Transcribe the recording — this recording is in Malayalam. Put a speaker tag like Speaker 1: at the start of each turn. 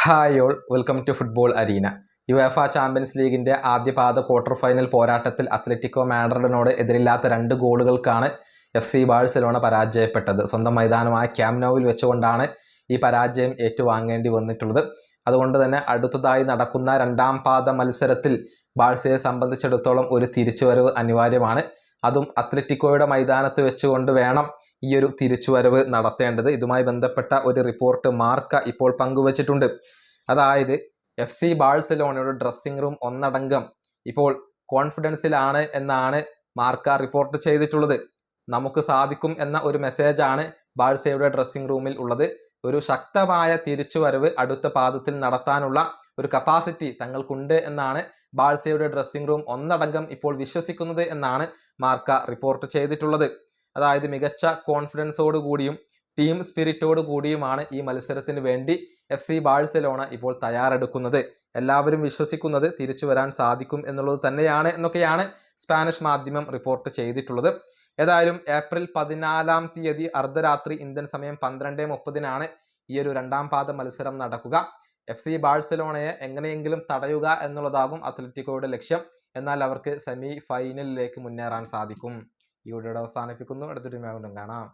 Speaker 1: Hi all, welcome to football arena. UEFA champions ലീഗിന്റെ ആദ്യപാദ ക്വാർട്ടർ ഫൈനൽ പോരാട്ടത്തിൽ അത്ലറ്റിക്കോ മാഡ്രിഡിനോട് എതിരില്ലാത്ത 2 ഗോളുകൾക്കാണ് FC ബാഴ്സലോണ പരാജയപ്പെട്ടത്. സ്വന്തം മൈതാനമായ ക്യാമ്പ് നൗവിൽ വെച്ചുകൊണ്ടാണ് ഈ പരാജയം ഏറ്റുവാങ്ങേണ്ടി വന്നിട്ടുള്ളത്. അതുകൊണ്ട് തന്നെ അടുത്തതായി നടക്കുന്ന 2ാം പാദ മത്സരത്തിൽ ബാഴ്സയെ സംബന്ധിച്ചിടത്തോളം ഒരു തിരിച്ചുവരവ് അനിവാര്യമാണ്. അതും അത്ലറ്റിക്കോയുടെ മൈതാനത്ത് വെച്ചുകൊണ്ട് വേണം ഈ ഒരു തിരിച്ചുവരവ് നടത്തേണ്ടത്. ഇതുമായി ബന്ധപ്പെട്ട ഒരു റിപ്പോർട്ട് മാർക്ക ഇപ്പോൾ പങ്കുവച്ചിട്ടുണ്ട്. അതായത് FC ബാഴ്സലോണയുടെ ഡ്രസ്സിംഗ് റൂം ഒന്നടങ്കം ഇപ്പോൾ കോൺഫിഡൻസിലാണ് എന്നാണ് മാർക്ക റിപ്പോർട്ട് ചെയ്തിട്ടുള്ളത്. നമുക്ക് സാധിക്കും എന്ന ഒരു മെസ്സേജാണ് ബാഴ്സയുടെ ഡ്രസ്സിംഗ് റൂമിൽ ഉള്ളത്. ഒരു ശക്തമായ തിരിച്ചുവരവ് അടുത്ത പാദത്തിൽ നടത്താനുള്ള ഒരു കപ്പാസിറ്റി തങ്ങൾക്കുണ്ട് എന്നാണ് ബാഴ്സയുടെ ഡ്രസ്സിംഗ് റൂം ഒന്നടങ്കം ഇപ്പോൾ വിശ്വസിക്കുന്നത് എന്നാണ് മാർക്ക റിപ്പോർട്ട് ചെയ്തിട്ടുള്ളത്. അതായത് മികച്ച കോൺഫിഡൻസോട് കൂടിയും ടീം സ്പിരിറ്റോട് കൂടിയുമാണ് ഈ മത്സരത്തിന് വേണ്ടി FC ബാഴ്സലോണ ഇപ്പോൾ തയ്യാറെടുക്കുന്നത്. എല്ലാവരും വിശ്വസിക്കുന്നത് തിരിച്ചു വരാൻ സാധിക്കും എന്നുള്ളത് തന്നെയാണ് എന്നൊക്കെയാണ് സ്പാനിഷ് മാധ്യമം റിപ്പോർട്ട് ചെയ്തിട്ടുള്ളത്. ഏതായാലും ഏപ്രിൽ 14-ാം തീയതി അർദ്ധരാത്രി ഇന്ത്യൻ സമയം 12:30 ഈ ഒരു 2ാം പാദ മത്സരം നടക്കുക. FC ബാഴ്സലോണയെ എങ്ങനെയെങ്കിലും തടയുക എന്നുള്ളതാകും അത്ലറ്റിക്കോയുടെ ലക്ഷ്യം. എന്നാൽ അവർക്ക് സെമി ഫൈനലിലേക്ക് മുന്നേറാൻ സാധിക്കും. ഈ വീഡിയോ അവസാനിപ്പിക്കുന്നു. അടുത്തൊരു വീഡിയോയിൽ കാണാം.